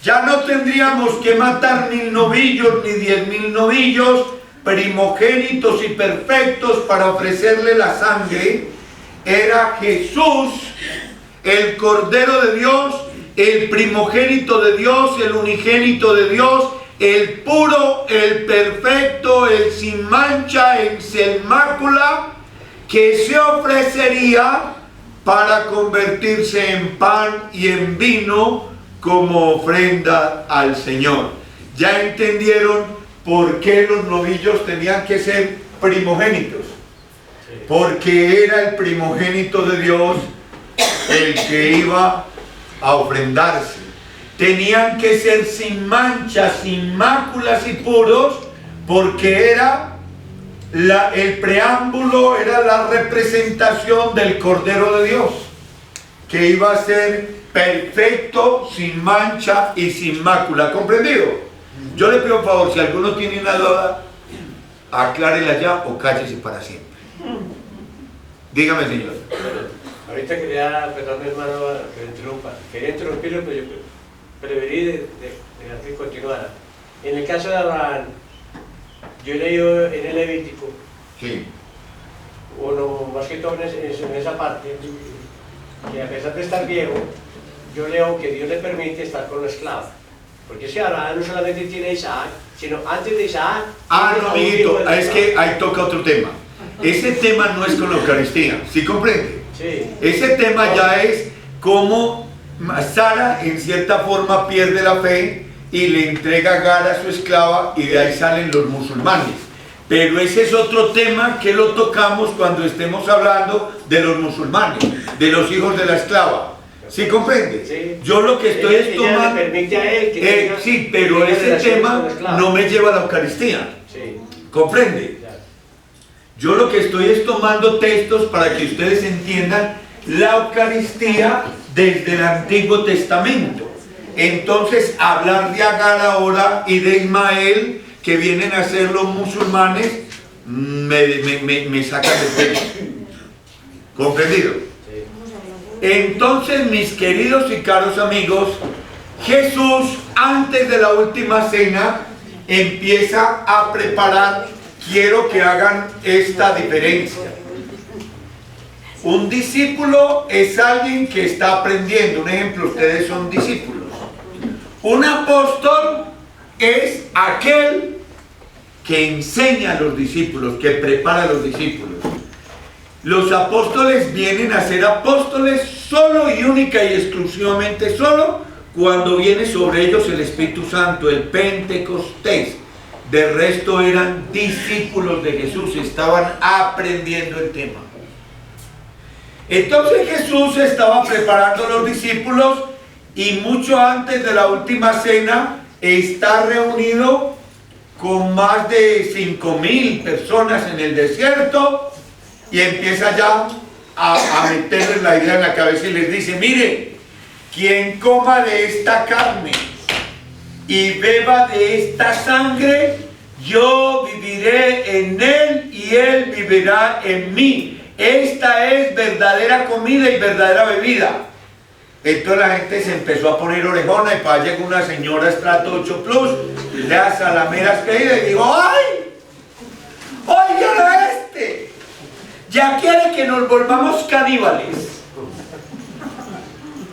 Ya no tendríamos que matar 1000 novillos ni 10.000 novillos, primogénitos y perfectos para ofrecerle la sangre. Era Jesús, el Cordero de Dios, el primogénito de Dios, el unigénito de Dios, el puro, el perfecto, el sin mancha, el sin mácula, que se ofrecería para convertirse en pan y en vino como ofrenda al Señor. ¿Ya entendieron por qué los novillos tenían que ser primogénitos? Porque era el primogénito de Dios el que iba a ofrendarse. Tenían que ser sin manchas, sin máculas y puros, porque era el preámbulo, era la representación del Cordero de Dios, que iba a ser perfecto, sin mancha y sin mácula. ¿Comprendido? Yo le pido un favor, si alguno tiene una duda, aclárela ya o cállese para siempre. Dígame, señor. Ahorita quería, perdón, hermano, que interrumpa. Quería interrumpirlo, pero yo preferí de que continuara. En el caso de Abraham, yo he leído en el Levítico, Sí. uno más que todo en esa parte, que a pesar de estar viejo, yo leo que Dios le permite estar con la esclava. Porque si Abraham no solamente tiene a Isaac, sino antes de Isaac... No, amiguito, es que ahí toca otro tema. Ese tema no es con la Eucaristía, ¿sí comprende? Sí. Ese tema ya es cómo Sara en cierta forma pierde la fe y le entrega a Agar a su esclava, y de ahí salen los musulmanes. Pero ese es otro tema que lo tocamos cuando estemos hablando de los musulmanes, de los hijos de la esclava. ¿Sí comprende? Sí. Yo lo que estoy es Ella tomando... le permite a él que sí, pero que ese tema no me lleva a la Eucaristía. Sí. ¿Comprende? Ya. Yo lo que estoy es tomando textos para que ustedes entiendan la Eucaristía desde el Antiguo Testamento. Entonces, hablar de Agar ahora y de Ismael, que vienen a ser los musulmanes, me saca de pelo. ¿Comprendido? Sí. Entonces, mis queridos y caros amigos, Jesús, antes de la última cena, empieza a preparar. Quiero que hagan esta diferencia. Un discípulo es alguien que está aprendiendo. Un ejemplo, ustedes son discípulos. Un apóstol es aquel que enseña a los discípulos, que prepara a los discípulos. Los apóstoles vienen a ser apóstoles solo y única y exclusivamente solo cuando viene sobre ellos el Espíritu Santo, el Pentecostés. De resto eran discípulos de Jesús, estaban aprendiendo el tema. Entonces Jesús estaba preparando a los discípulos, y mucho antes de la última cena está reunido con más de 5.000 personas en el desierto, y empieza ya a meterles la idea en la cabeza y les dice: mire, quien coma de esta carne y beba de esta sangre, yo viviré en él y él vivirá en mí. Esta es verdadera comida y verdadera bebida. Entonces la gente se empezó a poner orejona, y para allá llegó una señora estrato 8 plus, de las salameras caídas, y dijo: ¡ay! ¡Óigalo a este! Ya quiere que nos volvamos caníbales.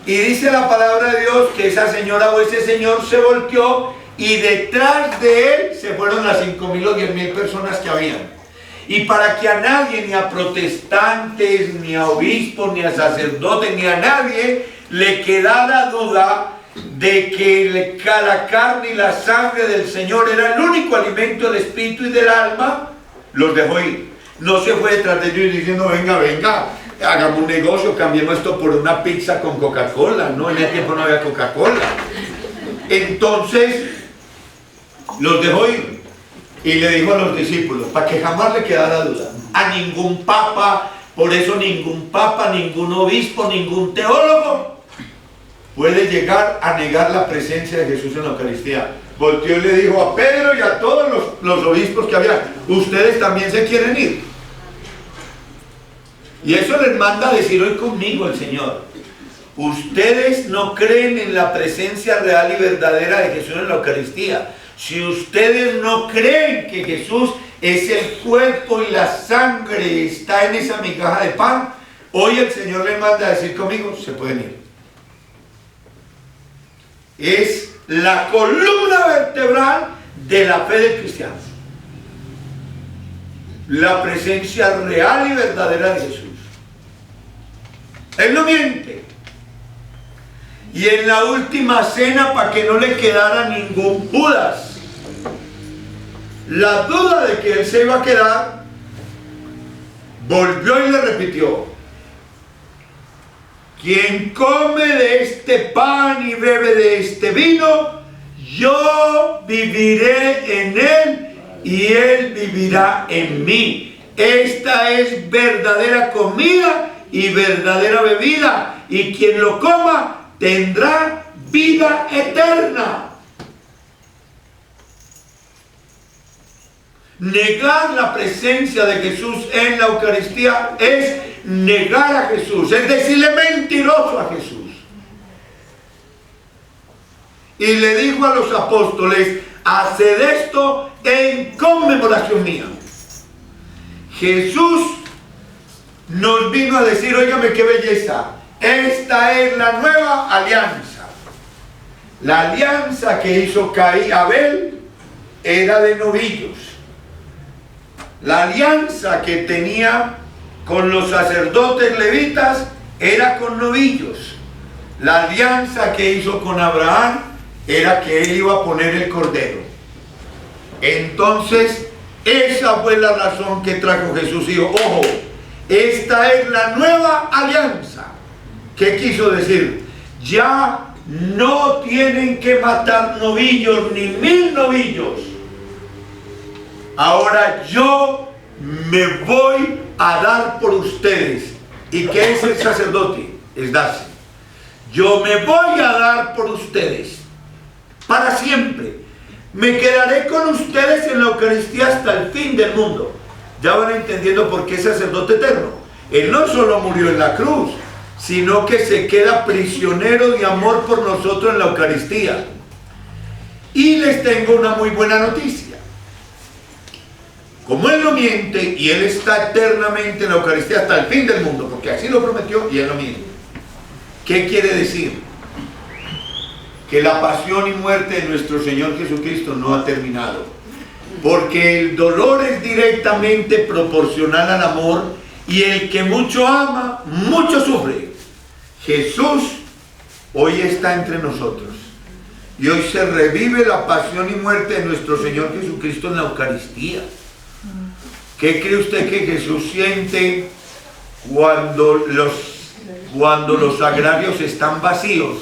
Y dice la palabra de Dios que esa señora o ese señor se volteó, y detrás de él se fueron las 5.000 o 10.000 personas que habían. Y para que a nadie, ni a protestantes, ni a obispos, ni a sacerdotes, ni a nadie le quedara duda de que la carne y la sangre del Señor era el único alimento del espíritu y del alma, los dejó ir. No se fue detrás de ellos diciendo: venga, venga, hagamos un negocio, cambiemos esto por una pizza con Coca-Cola. No, en ese tiempo no había Coca-Cola. Entonces los dejó ir y le dijo a los discípulos, para que jamás le quedara duda, a ningún papa. Por eso ningún papa, ningún obispo, ningún teólogo puede llegar a negar la presencia de Jesús en la Eucaristía. Volteó y le dijo a Pedro y a todos los obispos que había: ustedes también se quieren ir. Y eso les manda a decir hoy conmigo el Señor: ustedes no creen en la presencia real y verdadera de Jesús en la Eucaristía, si ustedes no creen que Jesús es el cuerpo y la sangre, está en esa migaja de pan, hoy el Señor les manda a decir conmigo, se pueden ir. Es la columna vertebral de la fe del cristiano. La presencia real y verdadera de Jesús. Él no miente. Y en la última cena, para que no le quedara ningún Judas, la duda de que él se iba a quedar, volvió y le repitió: quien come de este pan y bebe de este vino, yo viviré en él y él vivirá en mí. Esta es verdadera comida y verdadera bebida, y quien lo coma tendrá vida eterna. Negar la presencia de Jesús en la Eucaristía es negar a Jesús, es decirle mentiroso a Jesús. Y le dijo a los apóstoles: haced esto en conmemoración mía. Jesús nos vino a decir, óigame qué belleza, esta es la nueva alianza. La alianza que hizo Abel era de novillos. La alianza que tenía con los sacerdotes levitas era con novillos. La alianza que hizo con Abraham era que él iba a poner el cordero. Entonces, esa fue la razón que trajo Jesús. Dijo, ojo, esta es la nueva alianza. ¿Qué quiso decir? Ya no tienen que matar novillos ni 1000 novillos. Ahora yo me voy a dar por ustedes. ¿Y qué es el sacerdote? Es darse. Yo me voy a dar por ustedes para siempre. Me quedaré con ustedes en la Eucaristía hasta el fin del mundo. Ya van entendiendo por qué es sacerdote eterno. Él no solo murió en la cruz, sino que se queda prisionero de amor por nosotros en la Eucaristía. Y les tengo una muy buena noticia. Como Él no miente y Él está eternamente en la Eucaristía hasta el fin del mundo, porque así lo prometió y Él no miente. ¿Qué quiere decir? Que la pasión y muerte de nuestro Señor Jesucristo no ha terminado. Porque el dolor es directamente proporcional al amor, y el que mucho ama, mucho sufre. Jesús hoy está entre nosotros. Y hoy se revive la pasión y muerte de nuestro Señor Jesucristo en la Eucaristía. ¿Qué cree usted que Jesús siente cuando los sagrarios están vacíos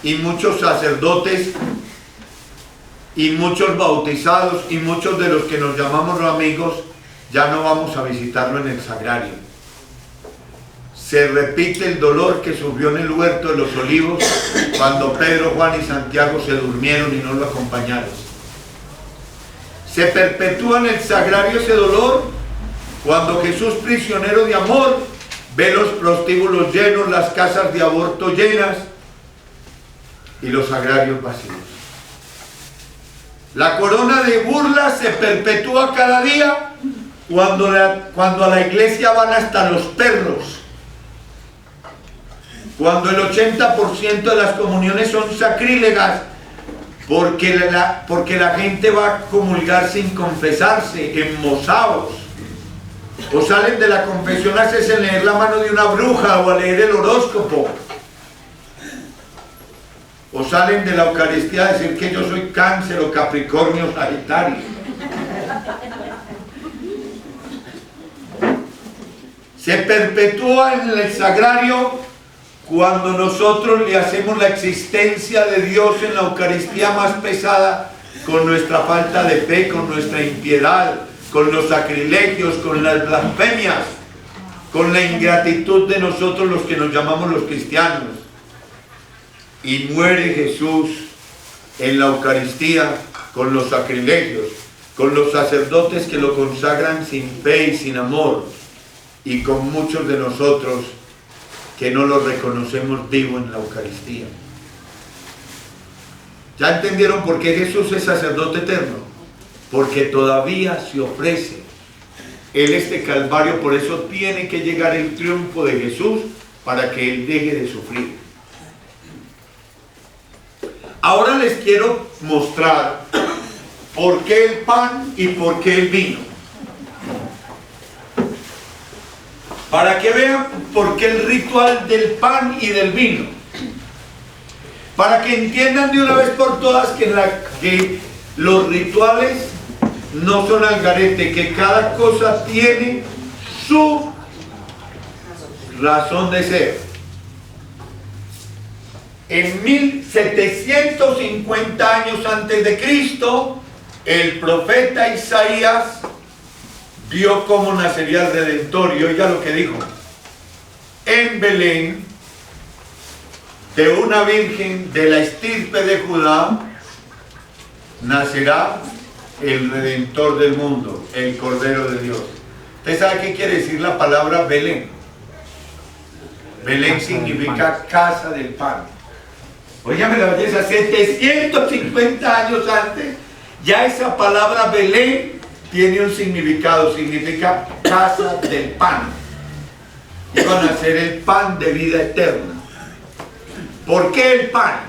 y muchos sacerdotes y muchos bautizados y muchos de los que nos llamamos los amigos ya no vamos a visitarlo en el sagrario? Se repite el dolor que sufrió en el huerto de los olivos cuando Pedro, Juan y Santiago se durmieron y no lo acompañaron. Se perpetúa en el sagrario ese dolor cuando Jesús, prisionero de amor, ve los prostíbulos llenos, las casas de aborto llenas y los sagrarios vacíos. La corona de burlas se perpetúa cada día cuando a la iglesia van hasta los perros, cuando el 80% de las comuniones son sacrílegas, porque la gente va a comulgar sin confesarse, emmozados, o salen de la confesión a hacerse leer la mano de una bruja o a leer el horóscopo, o salen de la Eucaristía a decir que yo soy Cáncer o Capricornio, Sagitario. Se perpetúa en el sagrario cuando nosotros le hacemos la existencia de Dios en la Eucaristía más pesada con nuestra falta de fe, con nuestra impiedad, con los sacrilegios, con las blasfemias, con la ingratitud de nosotros los que nos llamamos los cristianos. Y muere Jesús en la Eucaristía con los sacrilegios, con los sacerdotes que lo consagran sin fe y sin amor, y con muchos de nosotros que no lo reconocemos vivo en la Eucaristía. ¿Ya entendieron por qué Jesús es sacerdote eterno? Porque todavía se ofrece. Él este Calvario, por eso tiene que llegar el triunfo de Jesús para que Él deje de sufrir. Ahora les quiero mostrar por qué el pan y por qué el vino. Para que vean por qué el ritual del pan y del vino. Para que entiendan de una vez por todas que los rituales no son al garete, que cada cosa tiene su razón de ser. En 1750 años antes de Cristo, el profeta Isaías vio cómo nacería el Redentor, y oiga lo que dijo: en Belén, de una virgen de la estirpe de Judá, nacerá el Redentor del mundo, el Cordero de Dios. ¿Usted sabe qué quiere decir la palabra Belén? Belén significa casa del pan. Óigame la belleza, 750 años antes, ya esa palabra Belén tiene un significado, significa casa del pan. Iban a ser el pan de vida eterna. ¿Por qué el pan?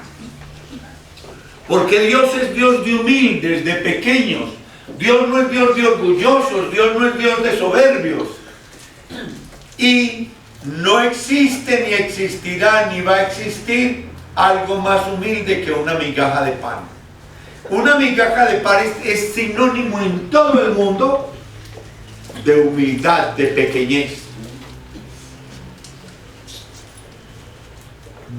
Porque Dios es Dios de humildes, de pequeños. Dios no es Dios de orgullosos, Dios no es Dios de soberbios. Y no existe, ni existirá, ni va a existir algo más humilde que una migaja de pan. Una migaja de pan es sinónimo en todo el mundo de humildad, de pequeñez.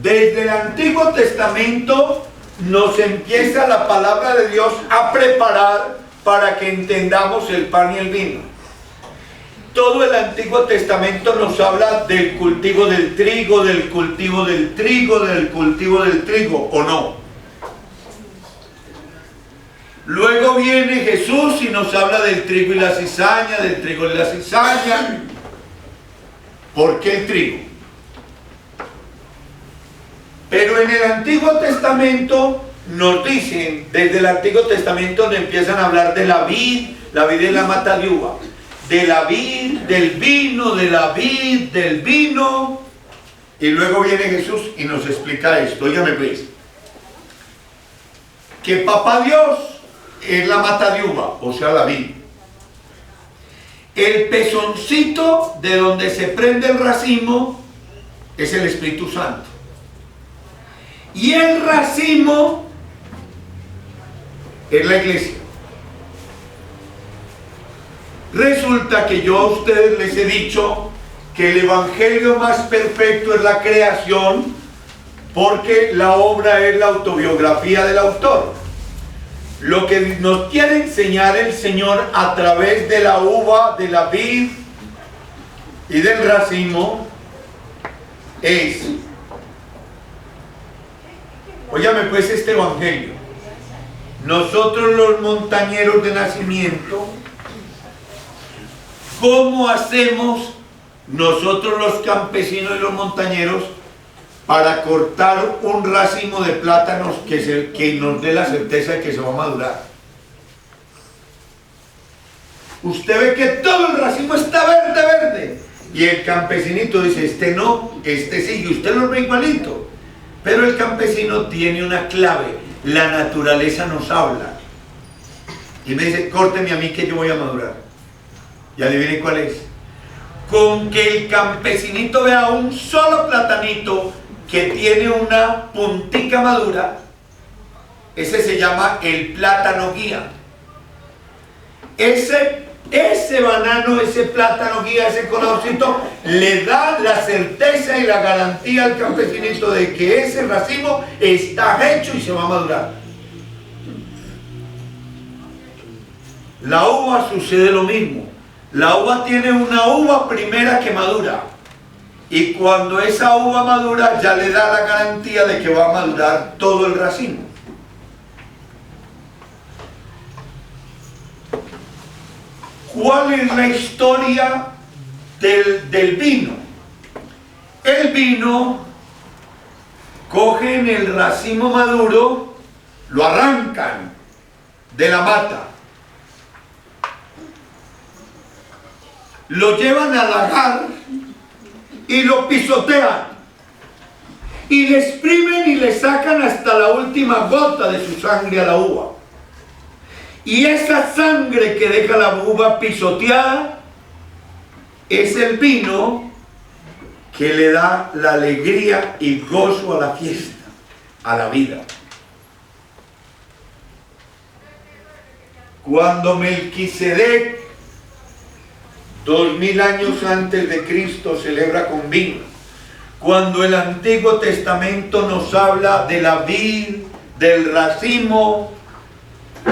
Desde el Antiguo Testamento nos empieza la palabra de Dios a preparar para que entendamos el pan y el vino. Todo el Antiguo Testamento nos habla del cultivo del trigo, del cultivo del trigo, del cultivo del trigo, ¿o no? Luego viene Jesús y nos habla del trigo y la cizaña, del trigo y la cizaña. ¿Por qué el trigo? Pero en el Antiguo Testamento nos dicen, desde el Antiguo Testamento nos empiezan a hablar de la vid es la mata de uva, de la vid, del vino, de la vid, del vino, y luego viene Jesús y nos explica esto. Óigame pues, que Papá Dios es la mata de uva, o sea la vid. El pezoncito de donde se prende el racimo es el Espíritu Santo. Y el racimo es la iglesia. Resulta que yo a ustedes les he dicho que el evangelio más perfecto es la creación, porque la obra es la autobiografía del autor. Lo que nos quiere enseñar el Señor a través de la uva, de la vid y del racimo es, óyame pues este evangelio: nosotros los montañeros de nacimiento, ¿cómo hacemos nosotros los campesinos y los montañeros para cortar un racimo de plátanos que nos dé la certeza de que se va a madurar? Usted ve que todo el racimo está verde, verde, y el campesinito dice: este no, este sí, y usted lo ve igualito. Pero el campesino tiene una clave: la naturaleza nos habla y me dice: córteme a mí que yo voy a madurar. Y adivinen cuál es. Con que el campesinito vea un solo platanito que tiene una puntica madura, ese se llama el plátano guía. Ese banano, ese plátano guía, ese colorcito, le da la certeza y la garantía al campesinito de que ese racimo está hecho y se va a madurar. La uva sucede lo mismo. La uva tiene una uva primera que madura, y cuando esa uva madura ya le da la garantía de que va a madurar todo el racimo. ¿Cuál es la historia del vino? el vino, cogen el racimo maduro, lo arrancan de la mata, lo llevan al lagar y lo pisotean y le exprimen y le sacan hasta la última gota de su sangre a la uva. Y esa sangre que deja la uva pisoteada es el vino que le da la alegría y gozo a la fiesta, a la vida. Cuando Melquisedec, 2000 años antes de Cristo, celebra con vino, cuando el Antiguo Testamento nos habla de la vid, del racimo,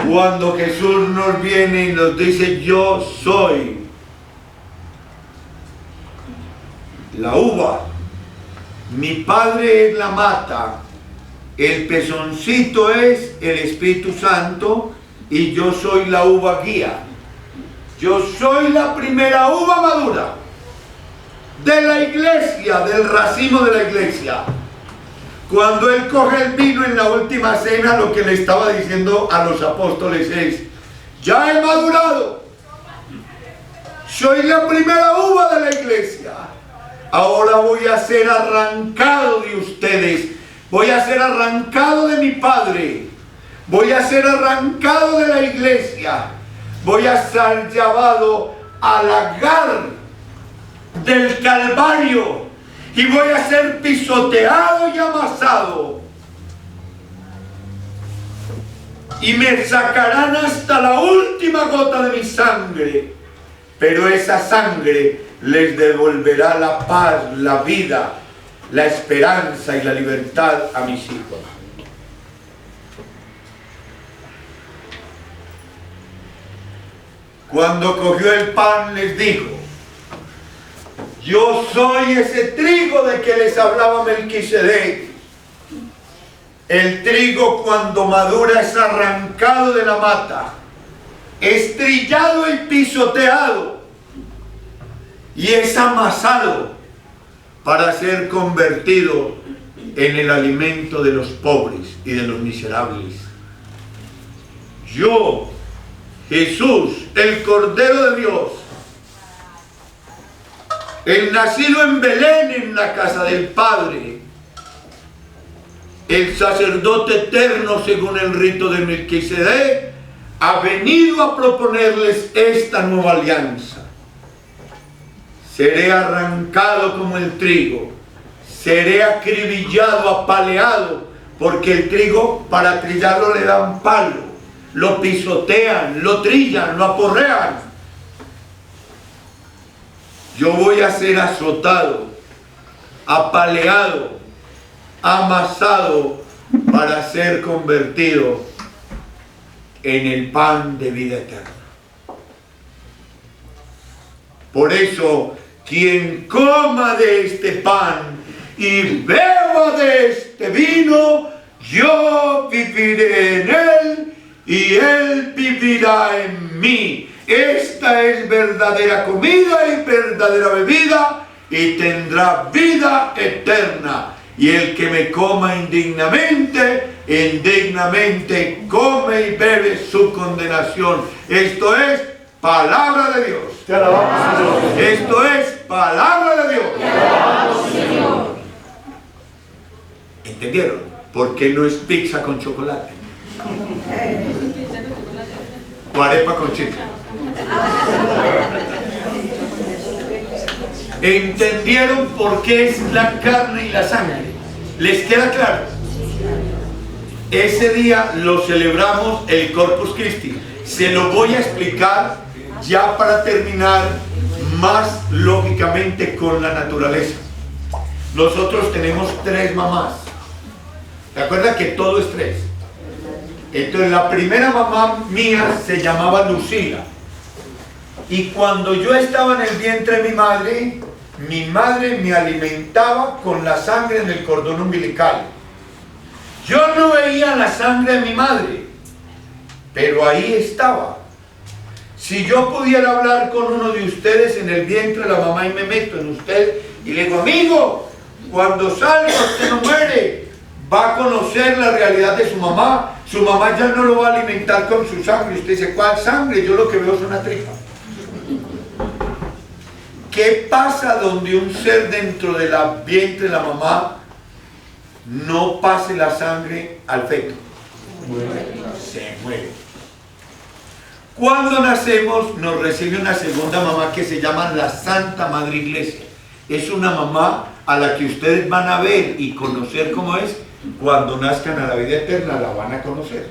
cuando Jesús nos viene y nos dice: yo soy la uva, mi Padre es la mata, el pezoncito es el Espíritu Santo y yo soy la uva guía. Yo soy la primera uva madura de la iglesia, del racimo de la iglesia. Cuando Él coge el vino en la última cena, lo que le estaba diciendo a los apóstoles es: ya he madurado, soy la primera uva de la iglesia. Ahora voy a ser arrancado de ustedes, voy a ser arrancado de mi Padre, voy a ser arrancado de la iglesia, voy a ser llevado al lagar del Calvario y voy a ser pisoteado y amasado. Y me sacarán hasta la última gota de mi sangre, pero esa sangre les devolverá la paz, la vida, la esperanza y la libertad a mis hijos. Cuando cogió el pan les dijo: yo soy ese trigo de que les hablaba Melquisedec. El trigo, cuando madura, es arrancado de la mata, es trillado y pisoteado y es amasado para ser convertido en el alimento de los pobres y de los miserables. Yo, Jesús, el Cordero de Dios, el nacido en Belén, en la casa del Padre, el sacerdote eterno según el rito de Melquisedec, ha venido a proponerles esta nueva alianza. Seré arrancado como el trigo, seré acribillado, apaleado, porque el trigo, para trillarlo le dan palo, lo pisotean, lo trillan, lo aporrean. Yo voy a ser azotado, apaleado, amasado para ser convertido en el pan de vida eterna. Por eso, quien coma de este pan y beba de este vino, yo viviré en él y él vivirá en mí. Esta es verdadera comida y verdadera bebida, y tendrá vida eterna. Y el que me coma indignamente, indignamente come y bebe su condenación. Esto es palabra de Dios. Te alabamos, Señor. Esto es palabra de Dios. Te alabamos, Señor. ¿Entendieron? ¿Por qué no es pizza con chocolate? O arepa con chicle. ¿Entendieron por qué es la carne y la sangre? ¿Les queda claro? Ese día lo celebramos el Corpus Christi. Se lo voy a explicar ya para terminar más lógicamente con la naturaleza. Nosotros tenemos 3 mamás. ¿Te acuerdas que todo es 3? Entonces la primera mamá mía se llamaba Lucila. Y cuando yo estaba en el vientre de mi madre me alimentaba con la sangre en el cordón umbilical. Yo no veía la sangre de mi madre, pero ahí estaba. Si yo pudiera hablar con uno de ustedes en el vientre de la mamá y me meto en usted y le digo: amigo, Cuando salga usted no muere, va a conocer la realidad de su mamá ya no lo va a alimentar con su sangre. Usted dice, ¿cuál sangre? Yo lo que veo es una tripa. ¿Qué pasa donde un ser dentro del vientre de la mamá no pase la sangre al feto? Se muere. Cuando nacemos nos recibe una segunda mamá que se llama la Santa Madre Iglesia. Es una mamá a la que ustedes van a ver y conocer cómo es. Cuando nazcan a la vida eterna la van a conocer.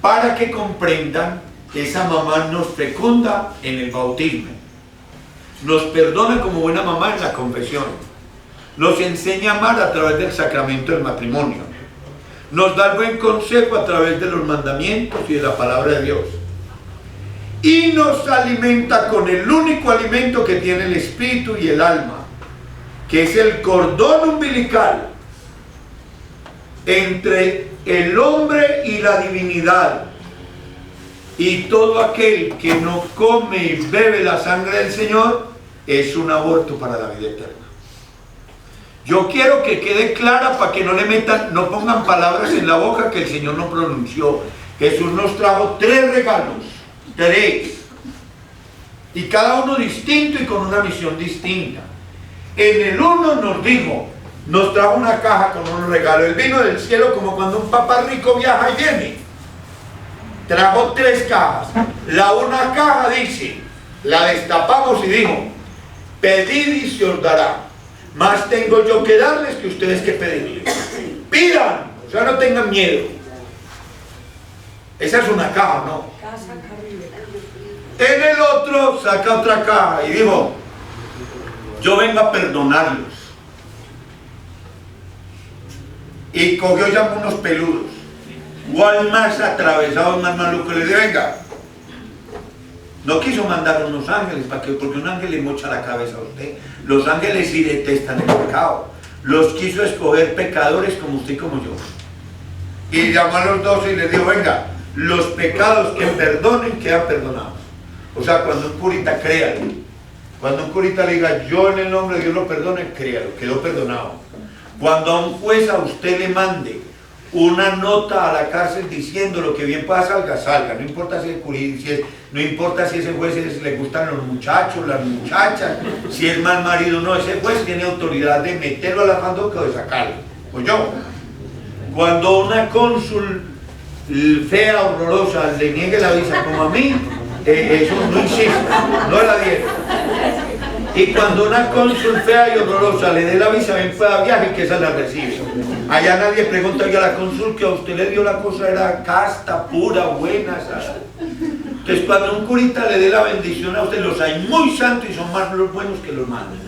Para que comprendan que esa mamá nos fecunda en el bautismo, nos perdona como buena mamá en la confesión, nos enseña a amar a través del sacramento del matrimonio, nos da el buen consejo a través de los mandamientos y de la palabra de Dios, y nos alimenta con el único alimento que tiene el espíritu y el alma, que es el cordón umbilical entre el hombre y la divinidad. Y todo aquel que no come y bebe la sangre del Señor es un aborto para la vida eterna. Yo quiero que quede clara para que no le metan, no pongan palabras en la boca que el Señor no pronunció. Jesús nos trajo 3 regalos, 3, y cada uno distinto y con una misión distinta. En el uno nos dijo, nos trajo una caja con unos regalos. Él vino del cielo como cuando un papá rico viaja y viene. Trajo 3 cajas. La una caja dice, la destapamos y dijo, pedid y se os dará. Más tengo yo que darles que ustedes que pedirles. Pidan, o sea, no tengan miedo. Esa es una caja, ¿no? En el otro saca otra caja y dijo, yo vengo a perdonarlos. Y cogió ya unos peludos. ¿Cuál más atravesado, más maluco? Le dijo, venga. No quiso mandar unos ángeles, porque un ángel le mocha la cabeza a usted. Los ángeles sí detestan el pecado. Los quiso escoger pecadores como usted y como yo. Y llamó a los 12 y les dijo, venga, los pecados que perdonen quedan perdonados. O sea, cuando un curita, créalo. Cuando un curita le diga, yo en el nombre de Dios lo perdone, créalo, quedó perdonado. Cuando a un juez a usted le mande una nota a la cárcel diciendo lo que bien pueda salga, no importa si el curita, no importa si ese juez le gustan los muchachos, las muchachas, si es mal marido o no, ese juez tiene autoridad de meterlo a la fandoca o de sacarlo. Pues yo, cuando una cónsul fea, horrorosa, le niegue la visa como a mí, eso no insista, no la dieron. Y cuando una cónsul fea y horrorosa le dé la visa, ven pueda viaje, que esa la recibe. Allá nadie pregunta, oiga, la cónsul que a usted le dio la cosa era casta, pura, buena, ¿sabes? Entonces cuando un curita le dé la bendición a usted, los hay muy santos y son más los buenos que los malos.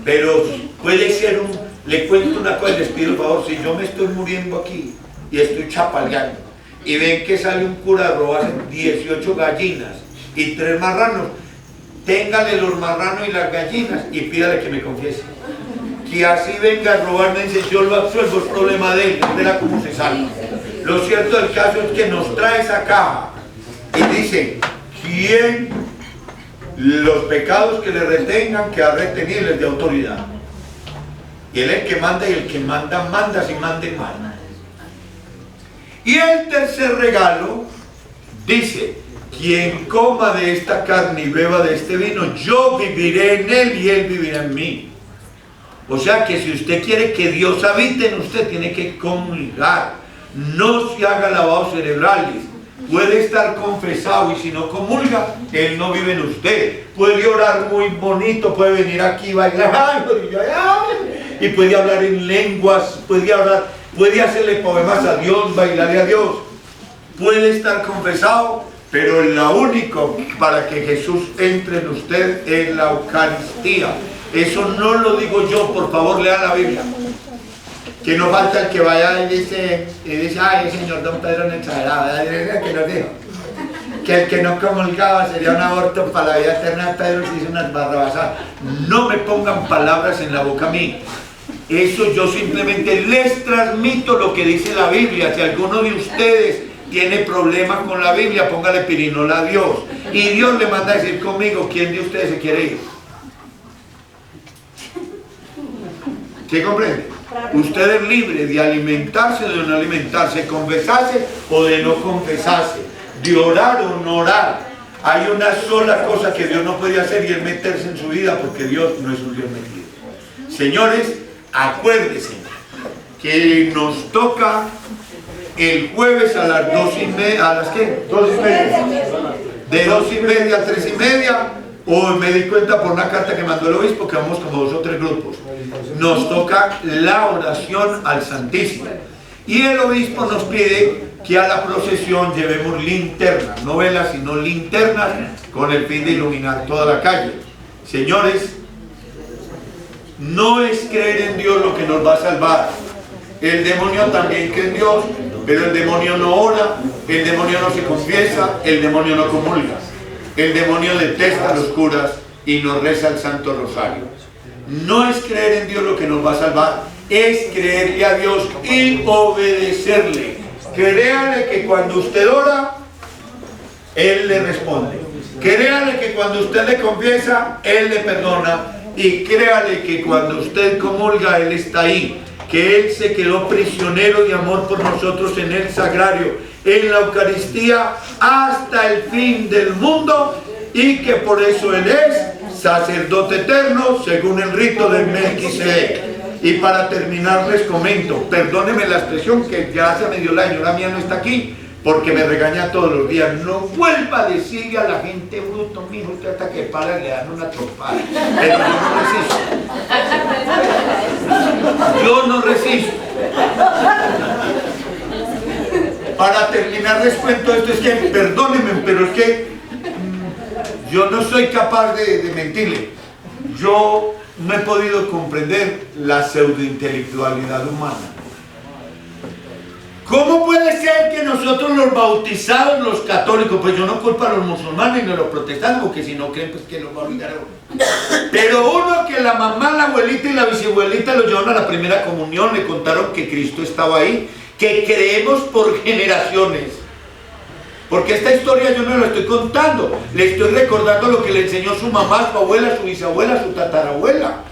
Pero puede ser le cuento una cosa, les pido el favor, si yo me estoy muriendo aquí y estoy chapaleando y ven que sale un cura a robarse 18 gallinas y 3 marranos, téngale los marranos y las gallinas y pídale que me confiese. Que así venga a robarme, dice, yo lo absuelvo, es problema de él, verá cómo se salva. Lo cierto del caso es que nos trae esa caja y dice, ¿quién los pecados que le retengan, que ha retenido de autoridad? Y él es el que manda, y el que manda, manda si mande mal. Y el tercer regalo dice, quien coma de esta carne y beba de este vino, yo viviré en él y él vivirá en mí. O sea que si usted quiere que Dios habite en usted, tiene que comulgar. No se haga lavados cerebrales. Puede estar confesado y si no comulga, Él no vive en usted. Puede orar muy bonito, puede venir aquí y bailar, y puede hablar en lenguas, puede hacerle poemas a Dios, bailarle a Dios. Puede estar confesado, pero lo único para que Jesús entre en usted es la Eucaristía. Eso no lo digo yo, por favor lea la Biblia. Que no falta el que vaya y dice, ay, señor don Pedro no exageraba, que nos dijo que el que no comulgaba sería un aborto para la vida eterna. Pedro se hizo unas barrabasadas. No me pongan palabras en la boca a mí. Eso yo simplemente les transmito lo que dice la Biblia. Si alguno de ustedes tiene problemas con la Biblia, póngale pirinola a Dios. Y Dios le manda a decir conmigo, ¿quién de ustedes se quiere ir? ¿Sí comprende? Usted es libre de alimentarse o de no alimentarse, confesarse o de no confesarse, de orar o no orar. Hay una sola cosa que Dios no puede hacer y es meterse en su vida, porque Dios no es un Dios metido. Señores, acuérdense que nos toca el jueves a las 2:30, ¿a las qué? 2:30. De 2:30 a 3:30. Hoy me di cuenta por una carta que mandó el obispo que vamos como 2 o 3 grupos. Nos toca la oración al Santísimo. Y el obispo nos pide que a la procesión llevemos linternas, no velas, sino linternas, con el fin de iluminar toda la calle. Señores, no es creer en Dios lo que nos va a salvar. El demonio también cree en Dios, pero el demonio no ora, el demonio no se confiesa, el demonio no comulga. El demonio detesta a los curas y nos reza el Santo Rosario. No es creer en Dios lo que nos va a salvar, es creerle a Dios y obedecerle. Créale que cuando usted ora, Él le responde. Créale que cuando usted le confiesa, Él le perdona. Y créale que cuando usted comulga, Él está ahí. Que Él se quedó prisionero de amor por nosotros en el sagrario, en la Eucaristía, hasta el fin del mundo, y que por eso Él es sacerdote eterno, según el rito de Melquisedec. Y para terminar les comento, perdónenme la expresión que ya se me dio la señora mía, no está aquí, porque me regaña todos los días. No vuelva a decirle a la gente bruto, mijo, usted hasta que para le dan una trompada. Pero yo no resisto. Yo no resisto. Para terminar les cuento esto, es que, perdónenme, pero es que yo no soy capaz de mentirle. Yo no he podido comprender la pseudointelectualidad humana. ¿Cómo puede ser que nosotros los bautizados, los católicos, pues yo no culpo a los musulmanes ni a los protestantes, porque si no creen, pues que los va a olvidar a uno. Pero uno que la mamá, la abuelita y la bisabuelita lo llevaron a la primera comunión, le contaron que Cristo estaba ahí, que creemos por generaciones. Porque esta historia yo no la estoy contando, le estoy recordando lo que le enseñó su mamá, su abuela, su bisabuela, su tatarabuela.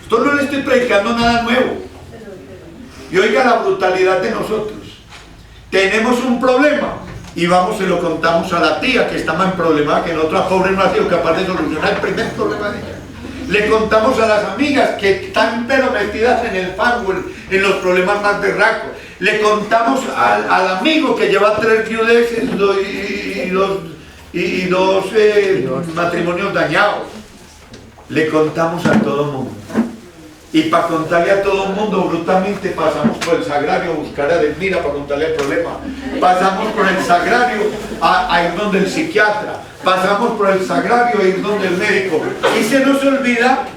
Esto no le estoy predicando nada nuevo. Y oiga la brutalidad de nosotros. Tenemos un problema y vamos y lo contamos a la tía que está más problemada que nosotros, pobre no ha sido capaz de solucionar el primer problema de ella. Le contamos a las amigas que están pero metidas en el fango, en los problemas más berracos. Le contamos al amigo que lleva 3 viudeces y dos matrimonios dañados. Le contamos a todo el mundo. Y para contarle a todo el mundo, brutalmente pasamos por el sagrario a buscar a Delmira para contarle el problema. Pasamos por el sagrario a ir donde el psiquiatra. Pasamos por el sagrario a ir donde el médico. Y se nos olvida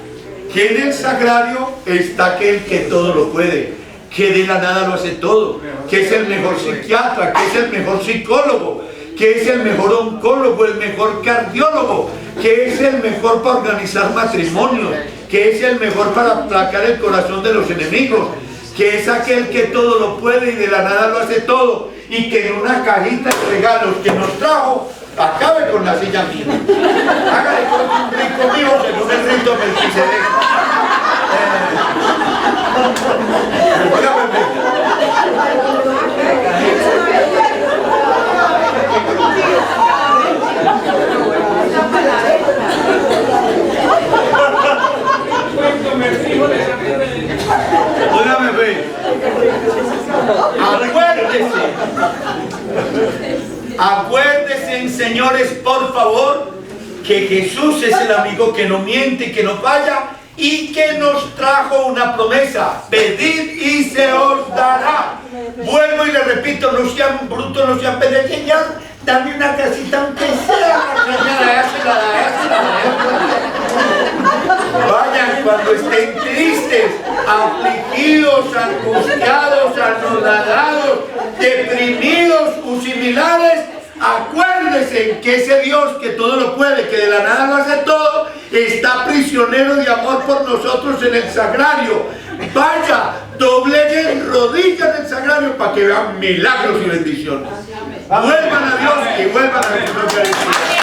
que en el sagrario está aquel que todo lo puede, que de la nada lo hace todo, que es el mejor psiquiatra, que es el mejor psicólogo, que es el mejor oncólogo, el mejor cardiólogo, que es el mejor para organizar matrimonios, que es el mejor para aplacar el corazón de los enemigos, que es aquel que todo lo puede y de la nada lo hace todo, y que en una cajita de regalos que nos trajo, acabe con la silla mía. Hágale con un rico mío según el rito Melquisedec. Óigame, ve. Acuérdense, señores, por favor, que Jesús es el amigo que no miente y que no falla, y que nos trajo una promesa: pedid y se os dará. Vuelvo y le repito, no sean brutos, no sean pendejos, dame una casita aunque sea. Vayan cuando estén tristes, afligidos, angustiados, anonadados, deprimidos o similares. Acuérdense que ese Dios que todo lo puede, que de la nada lo hace todo, está prisionero de amor por nosotros en el sagrario. Vaya, dobleguen rodillas en el sagrario para que vean milagros y bendiciones. Vuelvan a Dios y vuelvan a Jesús.